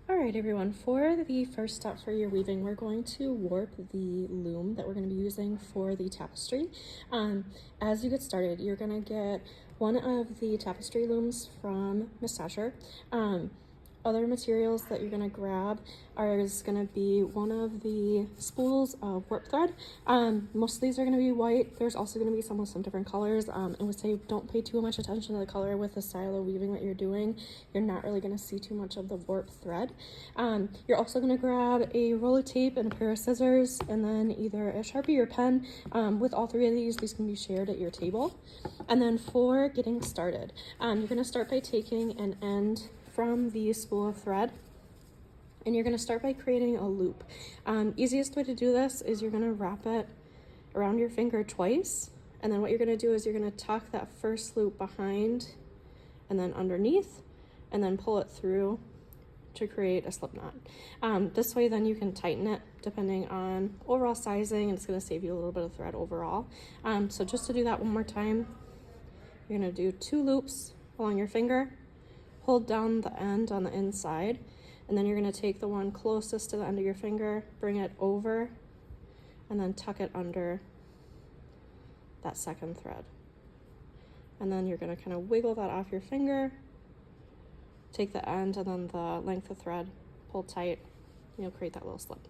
All right, everyone, for the first step for your weaving, we're going to warp the loom that we're going to be using for the tapestry. As you get started, you're going to get one of the tapestry looms from Miss Tasher. Other materials that you're going to grab is going to be one of the spools of warp thread. Most of these are going to be white. There's also going to be some with some different colors. And would say don't pay too much attention to the color with the style of weaving that you're doing. You're not really going to see too much of the warp thread. You're also going to grab a roll of tape and a pair of scissors, and then either a Sharpie or pen. With all three of these can be shared at your table. And then for getting started, you're going to start by taking an end from the spool of thread, and you're going to start by creating a loop. Easiest way to do this is you're going to wrap it around your finger twice, and then what you're going to do is you're going to tuck that first loop behind and then underneath, and then pull it through to create a slip knot. This way then you can tighten it depending on overall sizing, and it's going to save you a little bit of thread overall. So just to do that one more time, you're going to do 2 loops along your finger, hold down the end on the inside, and then you're going to take the one closest to the end of your finger, bring it over, and then tuck it under that second thread. And then you're going to kind of wiggle that off your finger, take the end and then the length of thread, pull tight, and you'll create that little slip.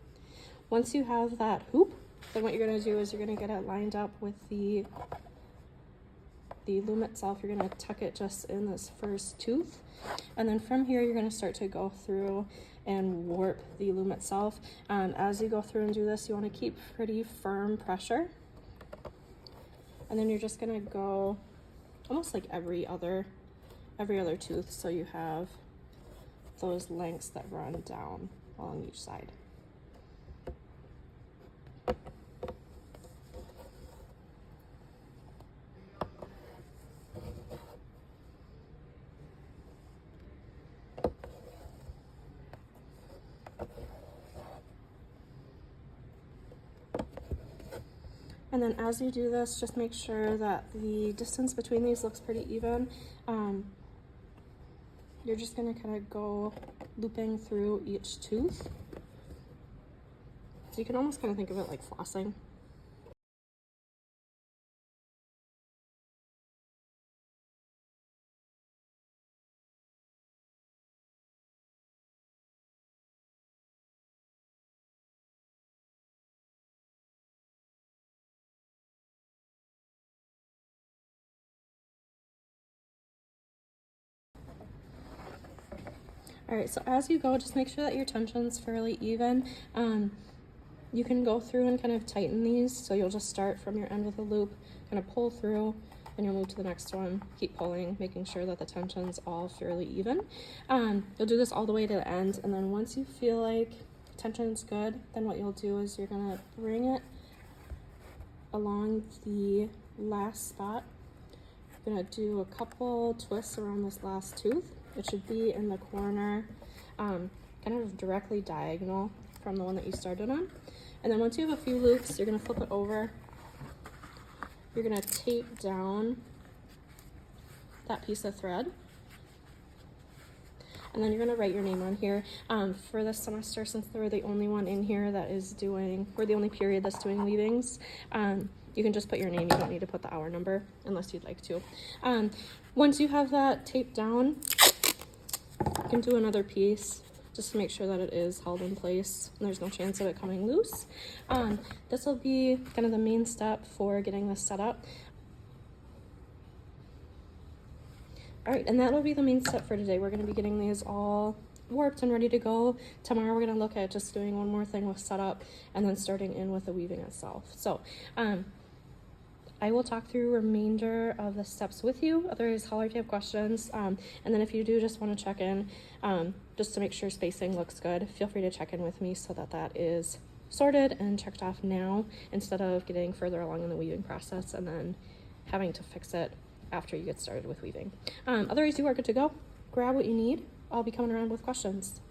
Once you have that hoop, then what you're going to do is you're going to get it lined up with the loom itself. You're going to tuck it just in this first tooth, and then from here you're going to start to go through and warp the loom itself. As you go through and do this, you want to keep pretty firm pressure, and then you're just going to go almost like every other tooth, so you have those lengths that run down along each side. And then as you do this, just make sure that the distance between these looks pretty even. You're just going to kind of go looping through each tooth. So you can almost kind of think of it like flossing. All right, so as you go, just make sure that your tension's fairly even. You can go through and kind of tighten these, so you'll just start from your end of the loop, kind of pull through, and you'll move to the next one, keep pulling, making sure that the tension's all fairly even. You'll do this all the way to the end, and then once you feel like tension's good, then what you'll do is you're gonna bring it along the last spot. You're gonna do a couple twists around this last tooth. It should be in the corner, kind of directly diagonal from the one that you started on. And then once you have a few loops, you're going to flip it over. You're going to tape down that piece of thread. And then you're going to write your name on here. For this semester, since we're the only one in here that is doing, we're the only period that's doing weavings, you can just put your name. You don't need to put the hour number unless you'd like to. Once you have that taped down, you can do another piece just to make sure that it is held in place and there's no chance of it coming loose. This will be kind of the main step for getting this set up. All right, and that'll be the main step for today. We're going to be getting these all warped and ready to go. Tomorrow we're going to look at just doing one more thing with setup and then starting in with the weaving itself. So I will talk through remainder of the steps with you. Otherwise, holler if you have questions. And then if you do just want to check in, just to make sure spacing looks good, feel free to check in with me so that that is sorted and checked off now, instead of getting further along in the weaving process and then having to fix it after you get started with weaving. Otherwise, you are good to go. Grab what you need. I'll be coming around with questions.